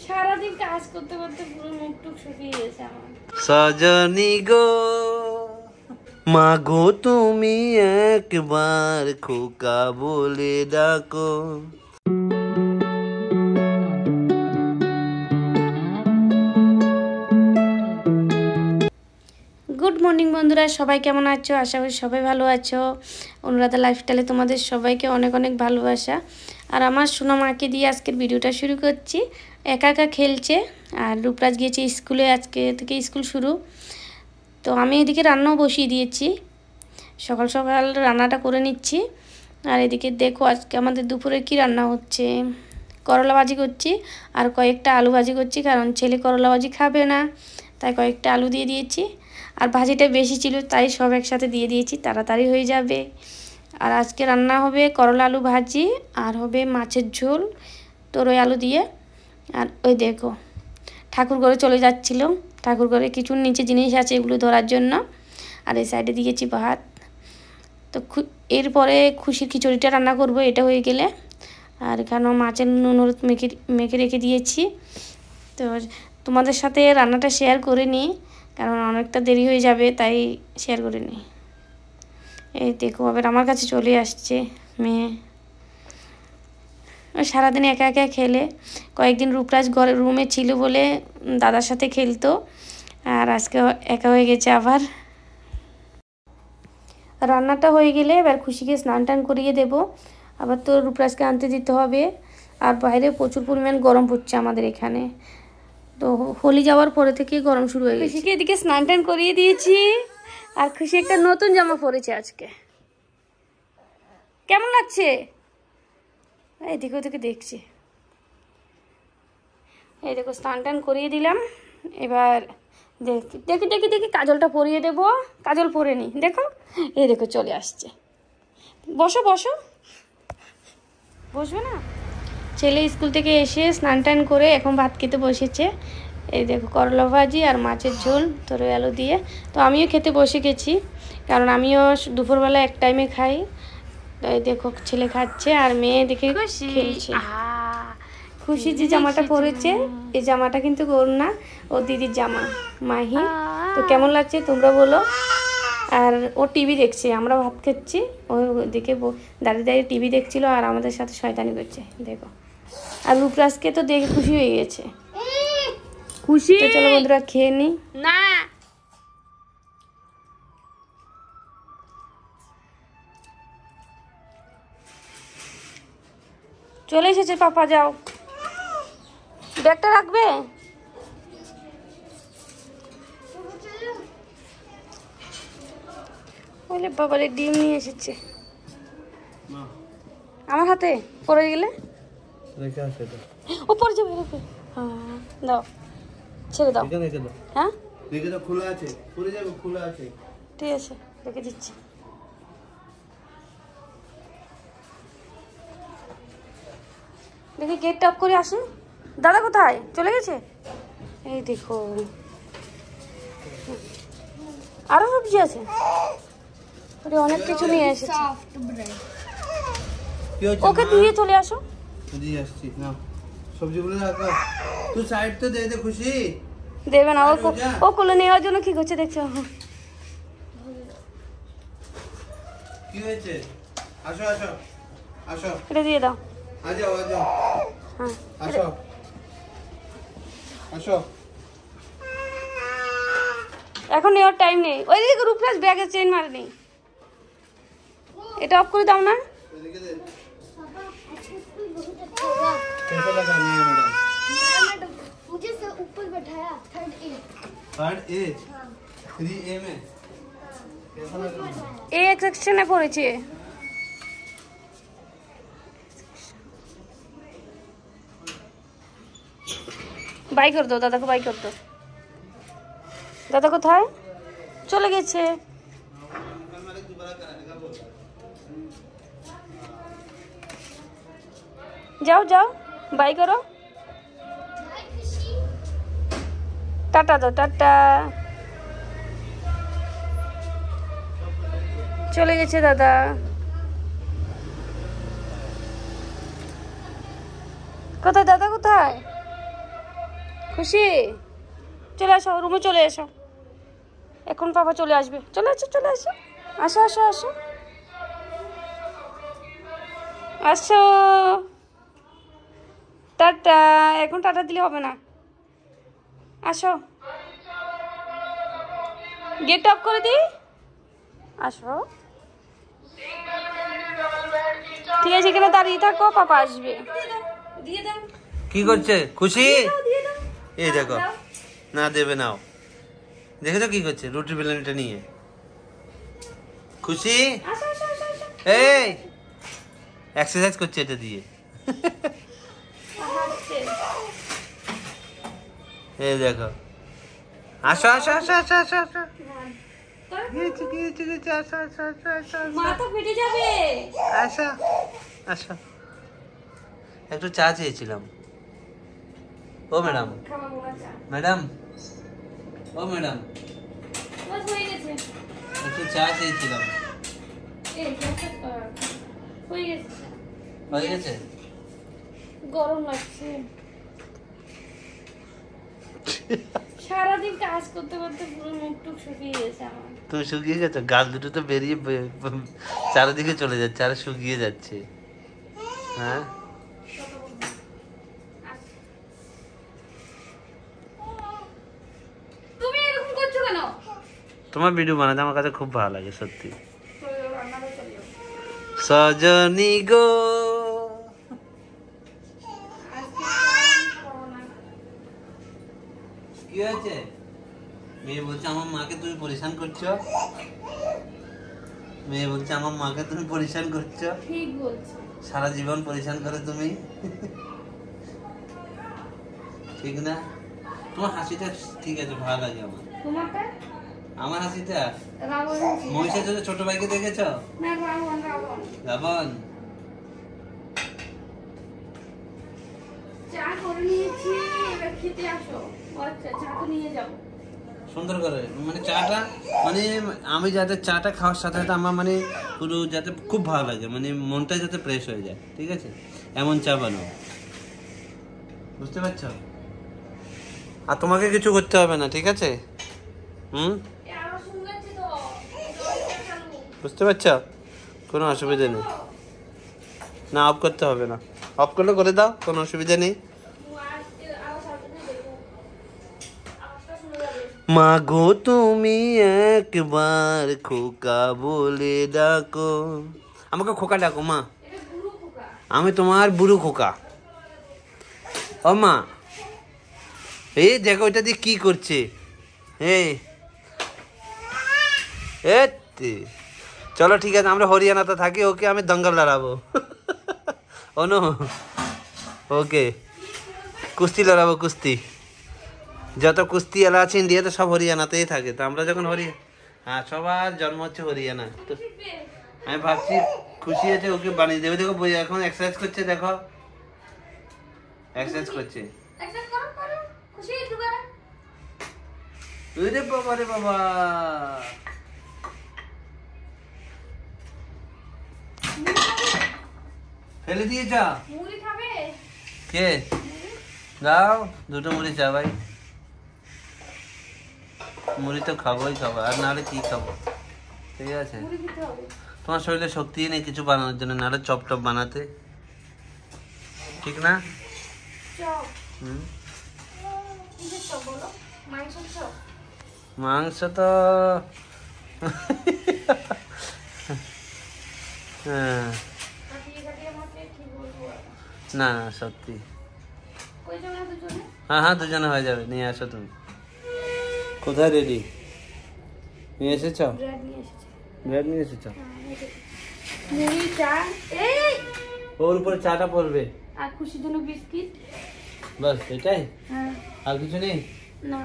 সারাদিন কাজ করতে করতে পুরো মুখ টুক শুকিয়ে গেছে আমার। সজনী গো মাগো তুমি একবার খোকা বলে ডাকো। গুড মর্নিং বন্ধুরা, সবাই কেমন আছো? আশা করি সবাই ভালো আছো। অনুরাধা লাইফস্টাইলে তোমাদের সবাইকে অনেক অনেক ভালোবাসা। আর আমার সোনা মাকে দিয়ে আজকের ভিডিওটা শুরু করছি। একা একা খেলছে আর রূপরাজ গিয়েছে স্কুলে, আজকে থেকে স্কুল শুরু। তো আমি এদিকে রান্নাও বসিয়ে দিয়েছি, সকাল সকাল রান্নাটা করে নিচ্ছি। আর এদিকে দেখো আজকে আমাদের দুপুরে কি রান্না হচ্ছে। করলা ভাজি করছি আর কয়েকটা আলু ভাজি করছি, কারণ ছেলে করলা ভাজি খাবে না, তাই কয়েকটা আলু দিয়ে দিয়েছি। আর ভাজিটা বেশি ছিল তাই সব একসাথে দিয়ে দিয়েছি, তাড়াতাড়ি হয়ে যাবে। আর আজকে রান্না হবে করলা আলু ভাজি আর হবে মাছের ঝোল তোরই আলু দিয়ে। আর ওই দেখো ঠাকুর ঘরে চলে যাচ্ছিল, ঠাকুর ঘরে কিছু নিচে জিনিস আছে এগুলো ধরার জন্য। আর এই সাইডে দিয়েছি ভাত। তো এরপরে খুশির খিচুড়িটা রান্না করব, এটা হয়ে গেলে। আর এখানেও মাছের নুন হলুদ মেখে রেখে দিয়েছি। তো তোমাদের সাথে রান্নাটা শেয়ার করে নিই, কারণ অনেকটা দেরি হয়ে যাবে, তাই শেয়ার করে নিই। এই দেখো আবার আমার কাছে চলে আসছে মেয়ে। সারাদিন একা একা খেলে, কয়েকদিন রূপরাজ ঘরে রুমে ছিল বলে দাদার সাথে খেলতো, আর আজকে একা হয়ে গেছে আবার। রান্নাটা হয়ে গেলে এবার খুশিকে স্নান টান করিয়ে দেবো, আবার তো রূপরাজকে আনতে দিতে হবে। আর বাইরে প্রচুর পরিমাণ গরম পড়ছে আমাদের এখানে, তো হোলি যাওয়ার পরে থেকে গরম শুরু হয়ে গেছে। খুশিকে এদিকে স্নান টান করিয়ে দিয়েছি, আর খুশি একটা নতুন জামা পরেছে আজকে। কেমন লাগছে? এদিকে ওদিকে দেখছি। এই দেখো স্নান টান করিয়ে দিলাম, এবার দেখি দেখি দেখি দেখি কাজলটা পরিয়ে দেবো। কাজল পরে নি, দেখো এই দেখো চলে আসছে। বসো বসো, বসবে না? ছেলে স্কুল থেকে এসে স্নান টান করে এখন ভাত খেতে বসেছে। এই দেখো করলা ভাজি আর মাছের ঝোল তোরই আলু দিয়ে। তো আমিও খেতে বসে গেছি, কারণ আমিও দুপুরবেলা এক টাইমে খাই। তো এই দেখো ছেলে খাচ্ছে আর মেয়ে দেখে খেলছে। খুশি যে জামাটা পরেছে, এই জামাটা কিন্তু ওর না, ও দিদির জামা মাহি। তো কেমন লাগছে তোমরা বলো। আর ও টিভি দেখছে, আমরা ভাত খাচ্ছি, ও দিকে দাঁড়িয়ে দাঁড়িয়ে টিভি দেখছিল আর আমাদের সাথে শয়তানি করছে দেখো। আর রূপরাজকে তো দেখে খুশি হয়ে গেছে। খুশি তো চলো বন্ধুরা খেয়ে নি। না চলে এসেছে পাপা, যাও ব্যাগটা রাখবে। বলে বাবারে ডিম নিয়ে এসেছে আমার হাতে, পড়ে গেলে ও পড়ে যাবে। হ্যাঁ দাও, ছেড়ে দাও। হ্যাঁ খোলা আছে, পড়ে যাবে, খোলা আছে। ঠিক আছে রেখে দিচ্ছি। দেখি গেটটা অফ করে আসুন। দাদা কোথায় চলে গেছে? এই দেখো আরো সবজি আছে, অনেক কিছু নিয়ে এসেছে। ওকে দিয়ে চলে আসো। দিয়ে আসছি না, সবজিগুলো রাখো। তুই সাইড তো দে দে। খুশি দেবে না, ও কোলে নেওয়ার জন্য কি করছে দেখছো। কি হয়েছে? আসো আসো আসো, এটা দিয়ে দাও। আজাও আজাও, হ্যাঁ আসো আসো। এখন নেওয়ার টাইম নেই। ওই দিকে রূপরাজ ব্যাগের চেইন মারেনি, এটা অফ করে দাও না। এদিকে দে। कैसा लगा नहीं है मैडम? मैडम मुझे से ऊपर बैठाया थर्ड ए 3A में कैसा लगा? এ এক সেকশনে পড়েছে। বাই কর দো দাদাকে, বাই কর দো। দাদা কোথায় চলে গেছে? যাও যাও বাই করো, টাটা দো, টাটা। চলে গেছে দাদা। কোথায় দাদা কোথায়? খুশি চলে আসো, রুমে চলে এসো, এখন পাপা চলে আসবে। চলে আসো, চলে আসো, আসো আসো আসো আসো। টাটা, এখন টাটা দিলে হবে না, আসো। গেট অফ করে দিই, আসো। ঠিক আছে, এখানে দাঁড়িয়ে থাকো, পাপা আসবে। দিয়ে দাও। কি করছে খুশি? দিয়ে দাও। এই দেখো, দাও। না দেবে নাও। দেখেছো কি করছে রুটি বেলনিটা নিয়ে? খুশি আসো আসো আসো আসো। এই এক্সারসাইজ করছে এটা দিয়ে। হাঁটছে। এই দেখো, আসো আসো আসো আসো আসো আসো। হ্যাঁ। গিয়েছে গিয়েছে গিয়েছে, আসো আসো আসো আসো আসো। মাথা ফেটে যাবে। আসো আসো। একটু চা চেয়েছিলাম। ও ম্যাডাম, খাওয়া মোনা চা। ম্যাডাম, ও ম্যাডাম, বাস হয়ে গেছে। একটু চা চেয়েছিলাম। এই গ্যাসটা হয়ে গেছে। হয়ে গেছে? গরম লাগছে। সারাদিন কাজ করতে করতে পুরো মুখ টুক শুকিয়ে গেছে আমার। তুমি শুকিয়ে গেছো? গাল দুটো তো বেরিয়ে চারিদিকে চলে যাচ্ছে, আর শুকিয়ে যাচ্ছে। হ্যাঁ, তুমি এরকম করছো কেন? তোমার ভিডিও বানাতে আমার কাছে খুব ভালো লাগে সত্যি। চলো রান্নাঘরে চলে যাও। সজনী গো, আজকে রান্না করো না। কি হয়েছে? মেয়ে বলছে আমার মাকে তুমি পরিশান করছো। মেয়ে বলছে আমার মাকে তুমি পরিশান করছো। ঠিক বলছো। সারা জীবন পরিশান করে তুমি, ঠিক না? তোমার হাসিটা ঠিক আছে, ভালো লাগে আমার। তোমারটা? আমার হাসিটা রাবণ। মহিষের জন্য ছোট ভাইকে দেখেছো? না রাবণ রাবণ। রাবণ। চা করে নিয়েছি, এবার খেতে আসো। আচ্ছা, চা তো নিয়ে যাবো। সুন্দর করে মানে চাটা, মানে আমি যাতে চাটা খাওয়ার সাথে সাথে আমার মানে পুরো যাতে খুব ভালো লাগে, মানে মনটা যাতে ফ্রেশ হয়ে যায়, ঠিক আছে? এমন চা বানাও, বুঝতে পারছো? আর তোমাকে কিছু করতে হবে না, ঠিক আছে? আরো শুনছি তো। বুঝতে পারছো? কোনো অসুবিধা নেই। না, অফ করতে হবে না, অফ করলে করে দাও, কোনো অসুবিধা নেই। মা গো তুমি একবার খোকা বলে ডাকো। আমাকে খোকা ডাকো মা, আমি তোমার বুড়ো খোকা। ও মা, এই দেখো ওইটা দিয়ে কি করছে। এই চলো ঠিক আছে, আমরা হরিয়ানাতে থাকি, ওকে আমি দঙ্গল লড়াবো। অনু, ওকে কুস্তি লড়াবো, কুস্তি। যত কুস্তি এলা আছে ইন্ডিয়াতে সব হরিয়ানাতেই থাকে, তো আমরা যখন হ্যাঁ, সবার জন্ম হচ্ছে হরিয়ানা। তো আমি ভাবছি খুশি আছে, ওকে বানিয়ে দেবে। দেখো বই এখন এক্সারসাইজ করছে, দেখো এক্সারসাইজ করছে। রে বাবা, রে বাবা, ফেলে দিয়েছ কে? দাও দুটো মুড়ি চা ভাই। মুড়ি তো খাবোই খাবো, আর নাহলে কি খাবো, ঠিক আছে? তোমার শরীরে শক্তি নেই কিছু বানানোর জন্য, নাহলে চপ টপ বানাতে, ঠিক না? মাংস তো হ্যাঁ, না না সত্যি। হ্যাঁ হ্যাঁ, দুজনে হয়ে যাবে, নিয়ে আসো তুমি। কোথায় রেডি? নিয়ে এসেছ? ব্রেড নিয়ে এসেছ? ওর উপরে চাটা পড়বে আর খুশির জন্য বিস্কিট, বাস এটাই, হ্যাঁ। আর কিছু নেই? না,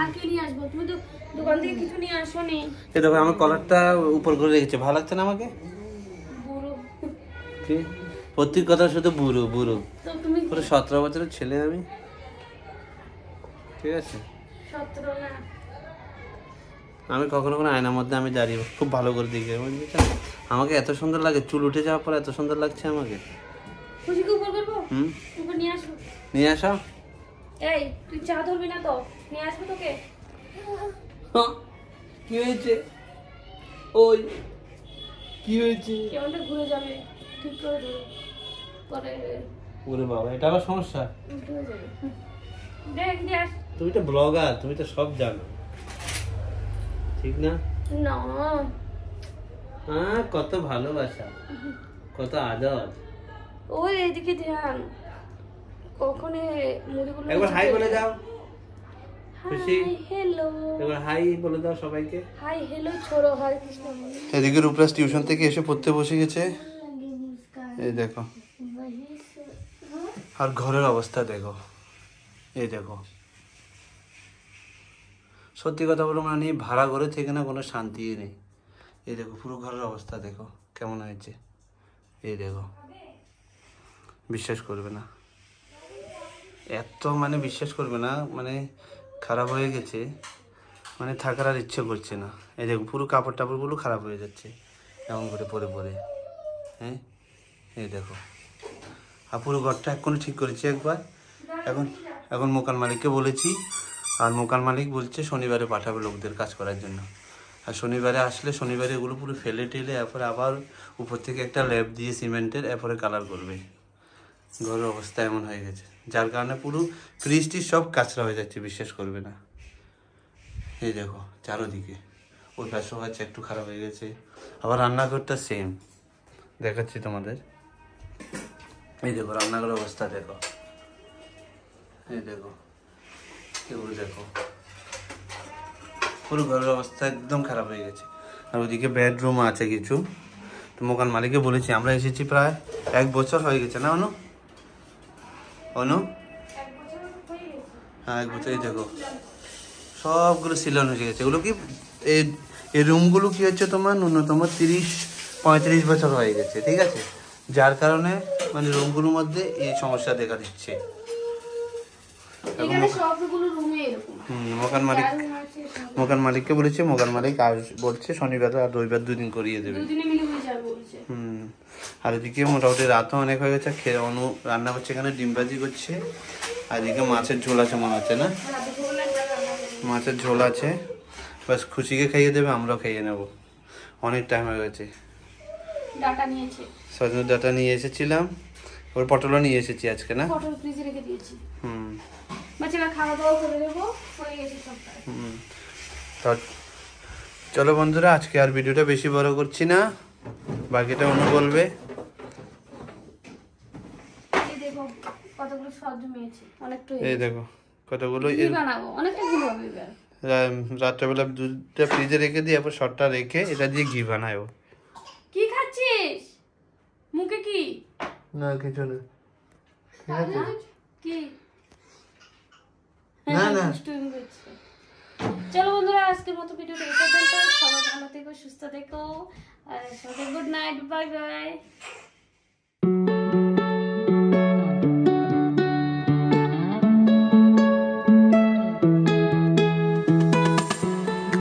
আর কি নিয়ে আসবো? তুমি তো দোকান থেকে কিছু নিয়ে আসো নি। এই দেখো আমার কলারটা উপর করে রেখেছে, ভালো লাগছে না আমাকে? বুড়ো কি প্রত্যেক কথা শুধু বুড়ো বুড়ো, তো তুমি পুরো 17 বছরের ছেলে আমি, ঠিক আছে? 17 না। আমি কখনো কোনো আয়নার মধ্যে আমি দাঁড়িয়ে খুব ভালো করে দেখি, আমাকে এত সুন্দর লাগে, চুল উঠে যাওয়ার পর এত সুন্দর লাগছে আমাকে। খুশিকে উপর করবো? উপর নিয়ে আসো। নিয়ে আসো। এই তুই চা ধরবি না তো, নিয়ে আসবো তোকে। কি হয়েছে? ওই কি হয়েছে? কেমনটা ঘুরে যাবে, ঠিক করে ধরো, পরে ওরে বাবা, এটা আবার সমস্যা। উল্টো হয়ে যাবে। দেখ দেখ। তুমি তো ব্লগার, তুমি তো সব জানো, ঠিক না? না হ্যাঁ, কত ভালোবাসা, কত আদর। ওই এইদিকে ধ্যান, কখনো মুড়িগুলো একবার হাই বলে দাও। খুশি? হ্যালো, একবার হাই বলে দাও সবাইকে। হাই হ্যালো ছোড়ো, হরে কৃষ্ণ। এদিকে রূপরাজ টিউশন থেকে এসে পড়তে বসে গেছে, এই দেখো। আর ঘরের অবস্থা দেখো, এই দেখো। সত্যি কথা বলো মানে ভাড়া ঘরে থেকে না কোনো শান্তিই নেই। এই দেখো পুরো ঘরের অবস্থা দেখো কেমন হয়েছে, এই দেখো। বিশ্বাস করবে না, এত মানে বিশ্বাস করবে না, মানে খারাপ হয়ে গেছে, মানে থাকার আর ইচ্ছে করছে না। এই দেখো পুরো কাপড় টাপড়গুলো খারাপ হয়ে যাচ্ছে এমন করে পরে পরে। হ্যাঁ, এই দেখো। আর পুরো ঘরটা এখনই ঠিক করেছি একবার। এখন মোকান মালিককে বলেছি, আর মোকান মালিক বলছে শনিবারে পাঠাবে লোকদের কাজ করার জন্য। আর শনিবারে আসলে শনিবারে এগুলো পুরো ফেলে টেলে এরপরে আবার উপর থেকে একটা ল্যাব দিয়ে সিমেন্টের এরপরে কালার করবে। ঘরের অবস্থা এমন হয়ে গেছে, যার কারণে পুরো ফ্রিজটি সব কাঁচরা হয়ে যাচ্ছে, বিশ্বাস করবে না। এই দেখো চারোদিকে ওই পাশে হচ্ছে একটু খারাপ হয়ে গেছে। আবার রান্নাঘরটা সেম দেখাচ্ছি তোমাদের। এই দেখো রান্নাঘরের অবস্থা দেখো, এই দেখো এগুলো দেখো, পুরো ঘরের অবস্থা একদম খারাপ হয়ে গেছে। আর ওইদিকে বেডরুম আছে কিছু। তো মোকান মালিককে বলেছি, আমরা এসেছি প্রায় 1 বছর হয়ে গেছে না অনু? অনু হ্যাঁ 1 বছর। এই দেখো সবগুলো সিলন হয়ে গেছে। এগুলো কি এই রুমগুলো কি হচ্ছে তোমার ন্যূনতম 30-35 বছর হয়ে গেছে, ঠিক আছে? যার কারণে মানে রুমগুলোর মধ্যে এই সমস্যা দেখা দিচ্ছে। মোকান মালিককে বলেছে, মোকান মালিক আজ বলছে শনিবার আর রবিবার 2 দিন করিয়ে দেবে। আর এদিকে মোটামুটি রাতও অনেক হয়ে গেছে। খেয়ে অনু রান্না করছে, এখানে ডিম ভাজি করছে। আর এদিকে মাছের ঝোল আছে মনে হচ্ছে না? মাছের ঝোল আছে, বাস খুশিকে খাইয়ে দেবে, আমরাও খাইয়ে নেব। অনেক টাইম হয়ে গেছে। সজনে ডাটা নিয়ে এসেছিলাম, ওর পটলও নিয়ে এসেছি আজকে না? পটল ফ্রিজে রেখে দিয়েছি। বাচ্চারা খাওয়া দাওয়া করে দেবো, হয়ে গেছে সব কাজ। তো চলো বন্ধুরা, আজকে আর ভিডিওটা বেশি বড় করছি না, বাকিটা অন্য বলবে। এই দেখো কতগুলো সব জমিয়েছে, অনেকটা। এই দেখো কতগুলো। বানাবো অনেকটা ঘি হবে এবার। রাত্রেবেলা দুধটা ফ্রিজে রেখে দিয়ে এরপর শর্টটা রেখে এটা দিয়ে ঘি বানায়। কি খাচ্ছিস? মুখে কি? না কিছু না, কি না না। চলো বন্ধুরা, আজকের মতো ভিডিওটা এই পর্যন্ত। সবাই ভালো থেকো, সুস্থ থেকো, আর সবাই গুড নাইট, বাই বাই।